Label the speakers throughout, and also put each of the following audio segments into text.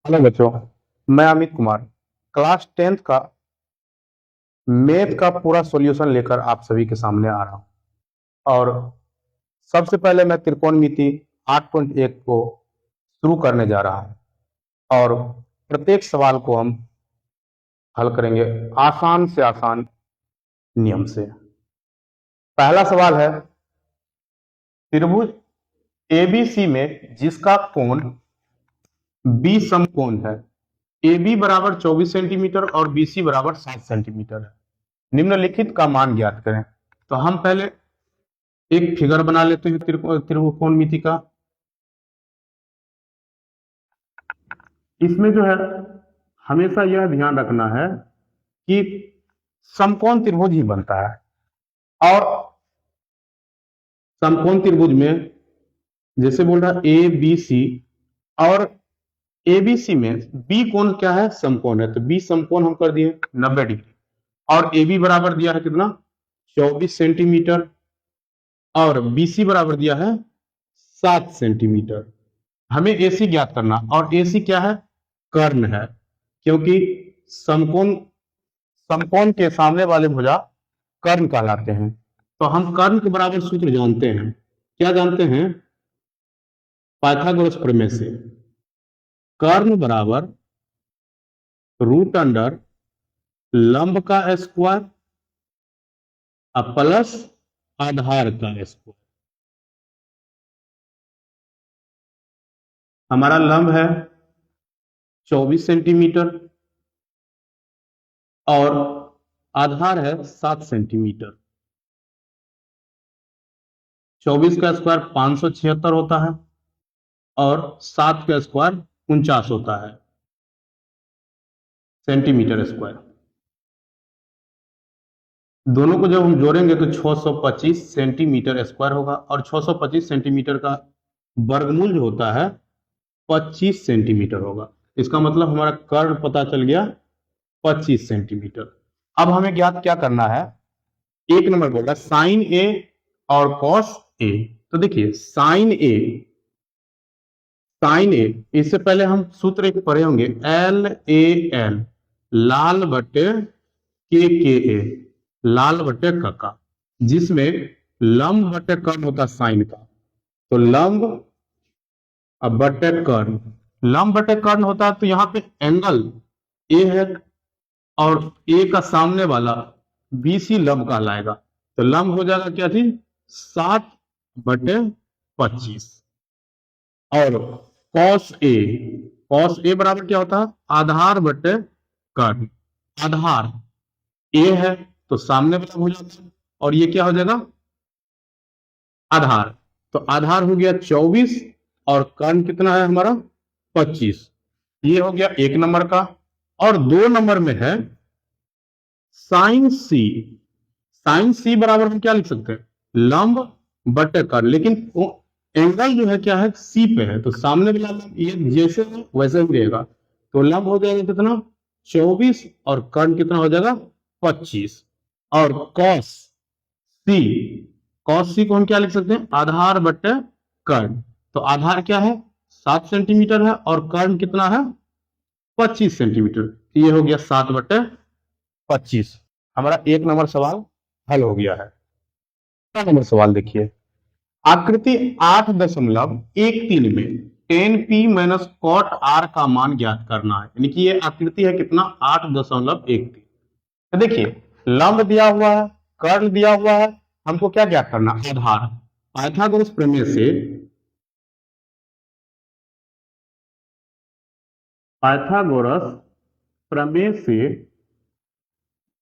Speaker 1: Hello बच्चों, मैं Amit Kumar class 10th का मैथ का पूरा सॉल्यूशन लेकर आप सभी के सामने आ रहा हूं। और सबसे पहले मैं त्रिकोणमिति 8.1 को शुरू करने जा रहा हूं और प्रत्येक सवाल को हम हल करेंगे आसान से आसान नियम से। पहला सवाल है, त्रिभुज एबीसी में जिसका कोण बी समकोण है, ए बी बराबर 24 सेंटीमीटर और बी सी बराबर 7 सेंटीमीटर है, निम्नलिखित का मान ज्ञात करें। तो हम पहले एक फिगर बना लेते हैं त्रिकोणमिति का। इसमें जो है हमेशा यह ध्यान रखना है कि समकोण त्रिभुज ही बनता है। और समकोण त्रिभुज में जैसे बोल रहा ए बी सी, और ए बी सी में बी कोण क्या है, समकोण है, तो बी समकोण हम कर दिए 90 डिग्री। और ए बी बराबर दिया है कितना, 24 सेंटीमीटर, और बीसी बराबर दिया है 7 सेंटीमीटर। हमें एसी ज्ञात करना, और एसी क्या है, कर्ण है, क्योंकि समकोण समकोण के सामने वाले भुजा कर्ण कहलाते हैं। तो हम कर्ण के बराबर सूत्र जानते हैं। क्या जानते हैं, पाइथागोरस प्रमेय से कर्ण बराबर रूट अंडर लंब का स्क्वायर प्लस आधार का स्क्वायर। हमारा लंब है 24 सेंटीमीटर और आधार है 7 सेंटीमीटर। 24 का स्क्वायर 576 होता है और 7 का स्क्वायर 49 होता है सेंटीमीटर स्क्वायर। दोनों को जब हम जोड़ेंगे तो 625 सेंटीमीटर स्क्वायर होगा, और 625 सेंटीमीटर का वर्गमूल जो होता है 25 सेंटीमीटर होगा। इसका मतलब हमारा कर्ण पता चल गया 25 सेंटीमीटर। अब हमें ज्ञात क्या करना है, एक नंबर बोल रहा है साइन ए और कॉस ए। तो देखिए साइन ए, इससे पहले हम सूत्र एक पढ़े होंगे, एल ए एल, लाल बटे के ए, लाल बटे का, जिसमें लंब बटे कर्ण होता है साइन का। तो लंब अब बटे कर्ण, लंब बटे कर्ण होता है, तो यहां पे एंगल ए है और ए का सामने वाला बीसी लंब कहलाएगा। तो लंब हो जाएगा क्या थी, 7/25। और कॉस ए बराबर क्या होता है, आधार बटे कर्ण। आधार ए है तो सामने वाला हो जाता है, और ये क्या हो जाएगा, आधार। तो आधार हो गया 24 और कर्ण कितना है हमारा 25। ये हो गया एक नंबर का। और 2 नंबर में है साइन सी। साइन सी बराबर हम क्या लिख सकते हैं, लंब बटे कर्ण, लेकिन एंगल जो है क्या है, सी पे है, तो सामने वाला लंब ये जैसे है वैसे ही रहेगा। तो लंब हो जाएगा कितना 24 और कर्ण कितना हो जाएगा 25। और कॉस सी, कॉस सी को हम क्या लिख सकते हैं, आधार बटे कर्ण। तो आधार क्या है 7 सेंटीमीटर है और कर्ण कितना है 25 सेंटीमीटर। ये हो गया 7/25। हमारा एक नंबर सवाल हल हो गया है। दूसरा नंबर सवाल देखिए, आकृति 8.13 में tan p minus cot r का मान ज्ञात करना है। यानी कि ये आकृति है कितना 8.13। तो देखिए लंब दिया हुआ है, कर्ण दिया हुआ है, हमको क्या ज्ञात करना, आधार। पाइथागोरस प्रमेय से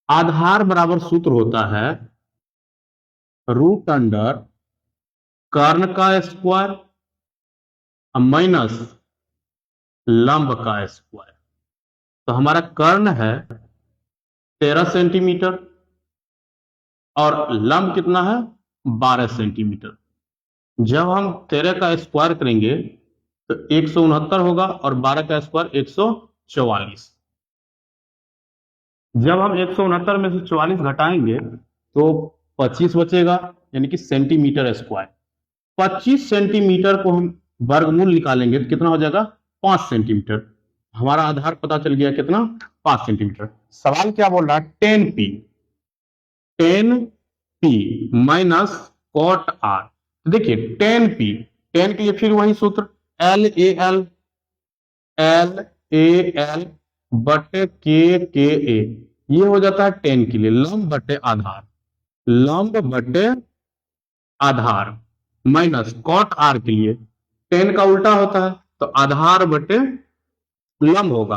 Speaker 1: आधार बराबर सूत्र होता है रूट अंडर कर्ण का स्क्वायर माइनस लंब का स्क्वायर। तो हमारा कर्ण है 13 सेंटीमीटर और लंब कितना है 12 सेंटीमीटर। जब हम 13 का स्क्वायर करेंगे तो 169 होगा और 12 का स्क्वायर 144। जब हम 169 में से 44 घटाएंगे तो 25 बचेगा, यानी कि सेंटीमीटर स्क्वायर। 25 सेंटीमीटर को हम वर्गमूल निकालेंगे तो कितना हो जाएगा 5 सेंटीमीटर। हमारा आधार पता चल गया कितना, 5 सेंटीमीटर। सवाल क्या बोल रहा है, 10p माइनस कॉट आर। देखिए 10p, 10 के लिए फिर वही सूत्र, एल बटे के ए, ये हो जाता है 10 के लिए लंब बटे आधार, लंब बटे आधार, माइनस कॉट आर के लिए 10 का उल्टा होता है तो आधार बटे लंब होगा।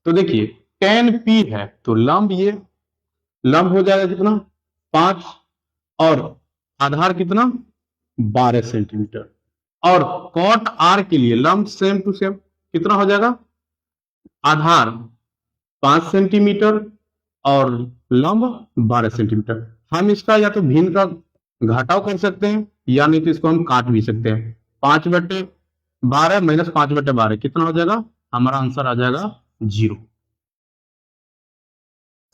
Speaker 1: तो देखिए 10p है तो लंब, ये लंब हो जाएगा कितना 5, और आधार कितना 12 सेंटीमीटर, और कॉट आर के लिए लंब सेम टू सेम कितना हो जाएगा, आधार 5 सेंटीमीटर और लंब 12 सेंटीमीटर। हम इसका या तो भिन्न का घटाव कर सकते हैं या नहीं तो इसको हम काट भी सकते हैं। 5/12 माइनस 5/12 कितना हो जाएगा, हमारा आंसर आ जाएगा 0।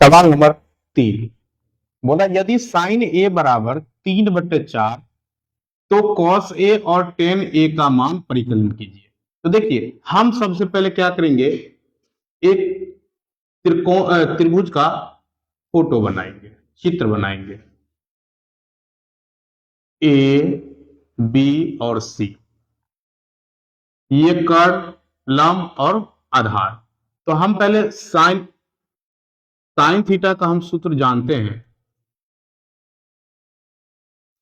Speaker 1: सवाल नंबर 3 बोला यदि साइन ए बराबर 3/4 तो कॉस ए और टेन ए का मान परिकलन कीजिए। तो देखिए हम सबसे पहले क्या करेंगे, एक त्रिभुज का फोटो बनाएंगे, चित्र बनाएंगे, ए बी और सी, ये कर्व, लंब और आधार। तो हम पहले साइन थीटा का हम सूत्र जानते हैं।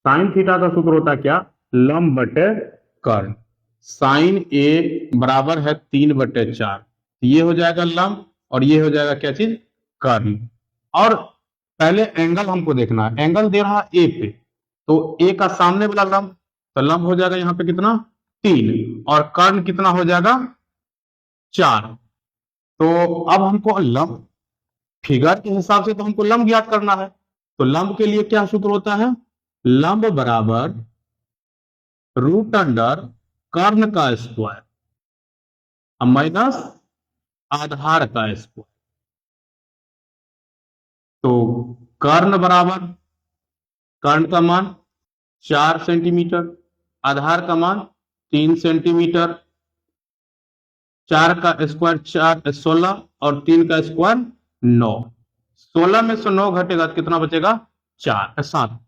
Speaker 1: साइन थीटा का सूत्र होता है क्या, लंब बटे कर्व। साइन ए बराबर है 3/4, ये हो जाएगा लंब और ये हो जाएगा क्या चीज, कर्व। और पहले एंगल हमको देखना है, एंगल दे रहा ए पे, तो ए का सामने वाला लंब, तो लंब हो जाएगा यहाँ पे कितना 3, और कर्ण कितना हो जाएगा 4। तो अब हमको लंब, फिगर के हिसाब से तो हमको लंब ज्ञात करना है, तो लंब के लिए क्या सूत्र होता है, लंब बराबर रूट अंडर कर्ण का स्क्वायर माइनस आधार का स्क्वायर। तो कर्ण बराबर, कर्ण का मान 4 सेंटीमीटर, आधार का मान 3 सेंटीमीटर, 4 का स्क्वायर 4 16 और 3 का स्क्वायर 9, 16 में से 9 घटेगा तो कितना बचेगा 7।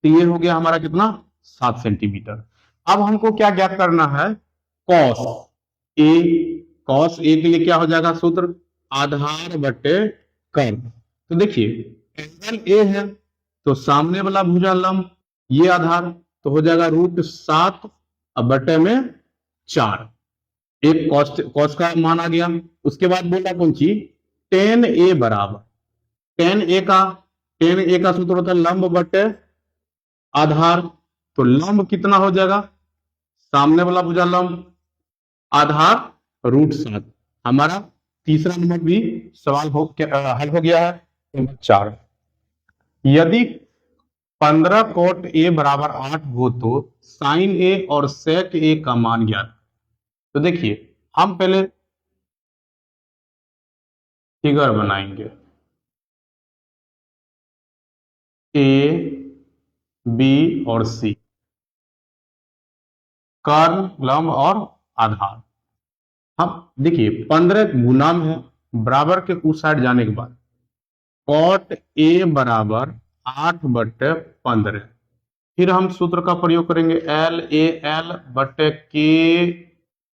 Speaker 1: तो ये हो गया हमारा कितना 7 सेंटीमीटर। अब हमको क्या ज्ञात करना है, कॉस ए। कॉस ए के लिए क्या हो जाएगा सूत्र, आधार बटे कर्व। तो देखिए एंगल ए है तो सामने वाला भुजा लंब, ये आधार, तो हो जाएगा √7 बटे में 4, एक कॉस का मान आ गया। उसके बाद बोला कौन सी, टेन ए बराबर, टेन ए का सूत्र होता है लंब बटे आधार, तो लंब कितना हो जाएगा, सामने वाला भुजा लंब, आधार √7। हमारा तीसरा नंबर भी सवाल हल हो गया है। नंबर 4, यदि 15 cot ए बराबर 8 हो तो साइन ए और सेक ए का मान ज्ञात। तो देखिए हम पहले फिगर बनाएंगे, ए बी और सी, कर्ण, लंब और आधार। हम देखिए 15 गुना में है, बराबर के उस साइड जाने के बाद कॉट ए बराबर 8/15, फिर हम सूत्र का प्रयोग करेंगे LAL बटे के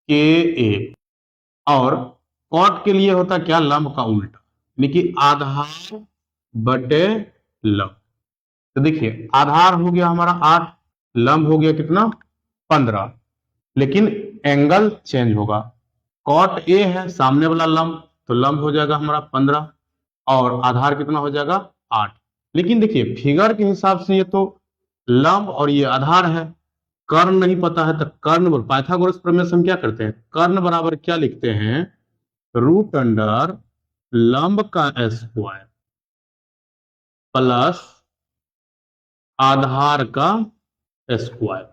Speaker 1: ए, और कॉट के लिए होता क्या, लंब का उल्टा, यानी कि आधार बटे लंब। तो देखिए आधार हो गया हमारा 8, लंब हो गया कितना 15, लेकिन एंगल चेंज होगा, कॉट ए है सामने वाला लंब, तो लंब हो जाएगा हमारा 15 और आधार कितना हो जाएगा 8। लेकिन देखिए फिगर के हिसाब से ये तो लंब और ये आधार है, कर्ण नहीं पता है, तो कर्ण, पाइथागोरस प्रमेय से हम क्या करते हैं, कर्ण बराबर क्या लिखते हैं, रूट अंडर लंब का स्क्वायर प्लस आधार का स्क्वायर।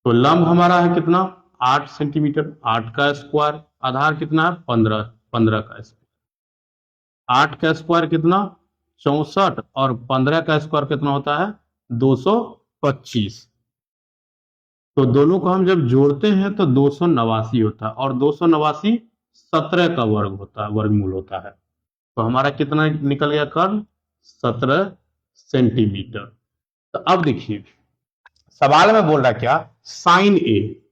Speaker 1: तो लंब हमारा है कितना 8 सेंटीमीटर, 8 का स्क्वायर, आधार कितना है 15 का स्क्वायर, 8 का स्क्वायर कितना 64 और 15 का स्क्वायर कितना होता है 225। तो दोनों को हम जब जोड़ते हैं तो 289 होता है, और 289 17 का वर्ग होता है, वर्गमूल होता है। तो हमारा कितना निकल गया कर्ण? 17 सेंटीमीटर। तो अब देखिए सवाल में बोल रहा क्या, साइन ए।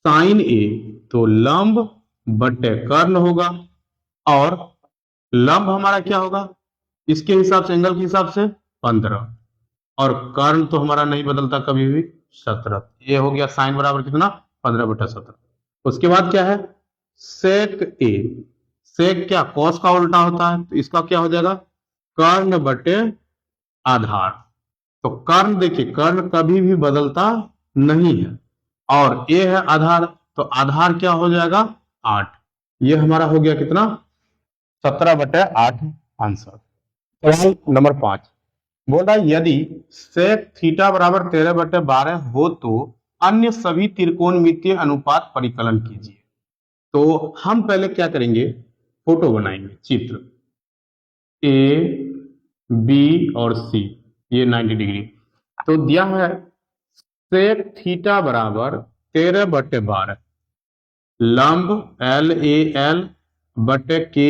Speaker 1: साइन ए तो लंब बटे कर्ण होगा, और लंब हमारा क्या होगा इसके हिसाब से, एंगल के हिसाब से 15, और कर्ण तो हमारा नहीं बदलता कभी भी, 17। ये हो गया साइन बराबर कितना, 15/17। उसके बाद क्या है, सेक ए। सेक क्या, कॉस का उल्टा होता है, तो इसका क्या हो जाएगा, कर्ण बटे आधार। तो कर्ण देखिए, कर्ण कभी भी बदलता नहीं है, और ए है आधार, तो आधार क्या हो जाएगा, 8। ये हमारा हो गया कितना, 17/8 आंसर। सवाल नंबर 5 बोल रहा है यदि सेक थीटा बराबर 13/12 हो तो अन्य सभी त्रिकोणमितीय अनुपात परिकलन कीजिए। तो हम पहले क्या करेंगे, फोटो बनाएंगे, चित्र ए बी और सी, ये 90 डिग्री। तो दिया है सेक थीटा बराबर 13/12, लंब एल ए एल बटे के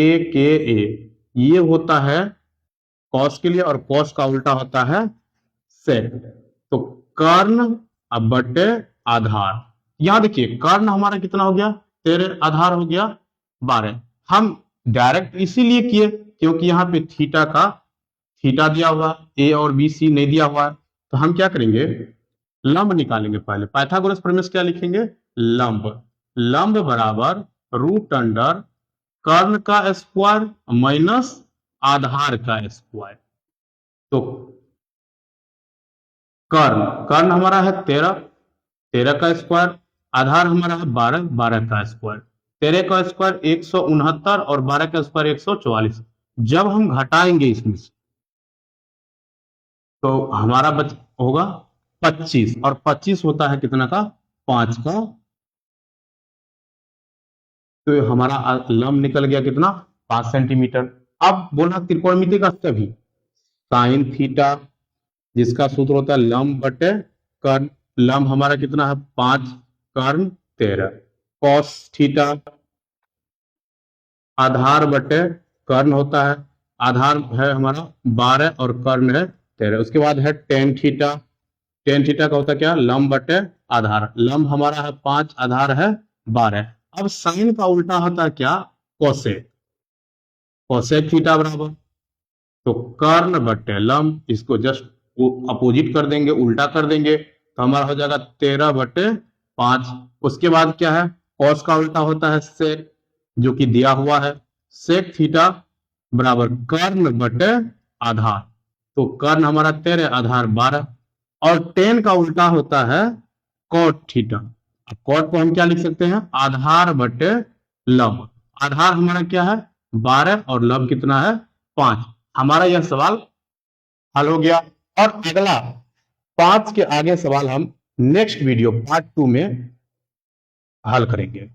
Speaker 1: ए, ये होता है कॉस के लिए, और कॉस का उल्टा होता है सेक। तो कर्ण अब बटे आधार, यहां देखिए कर्ण हमारा कितना हो गया 13, आधार हो गया 12। हम डायरेक्ट इसीलिए किए क्योंकि यहाँ पे थीटा का थीटा दिया हुआ, ए और बी सी नहीं दिया हुआ है। तो हम क्या करेंगे, लंब निकालेंगे। पहले पाइथागोरस प्रमेय से क्या लिखेंगे, लंब। लंब बराबर रूट अंडर कर्ण का स्क्वायर माइनस आधार का स्क्वायर। तो कर्ण, कर्ण हमारा है 13, 13 का स्क्वायर, आधार हमारा है 12, 12 का स्क्वायर। 13 का स्क्वायर 169, और 12 का स्क्वायर 144। जब हम घटाएंगे इसमें से तो हमारा बच होगा 25, और 25 होता है कितना का, 5 का। तो हमारा लंब निकल गया कितना, 5 सेंटीमीटर। अब बोला त्रिकोणमिति का सभी, साइन थीटा जिसका सूत्र होता है लंब बटे कर्ण, लंब हमारा कितना है 5, कर्ण 13। कॉस थीटा आधार बटे कर्ण होता है, आधार है हमारा 12 और कर्ण है 13। उसके बाद है टेन थीटा, टेन थीटा का होता है क्या, लंब बटे आधार, लंब हमारा है 5, आधार है 12। अब साइन का उल्टा होता है क्या, कोसेक। कोसेक थीटा बराबर, तो कर्ण बटे लंब, इसको जस्ट अपोजिट कर देंगे, उल्टा कर देंगे, तो हमारा हो जाएगा 13/5। उसके बाद क्या है, कॉस का उल्टा होता है सेक, जो कि दिया हुआ है, सेक थीटा बराबर कर्ण बटे आधार। तो कर्ण हमारा 13, आधार 12, और टेन का उल्टा होता है कॉट थीटा। कॉट को हम क्या लिख सकते हैं, आधार बटे लंब। आधार हमारा क्या है 12, और लंब कितना है 5। हमारा यह सवाल हल हो गया। और अगला 5 के आगे सवाल हम नेक्स्ट वीडियो पार्ट 2 में हल करेंगे।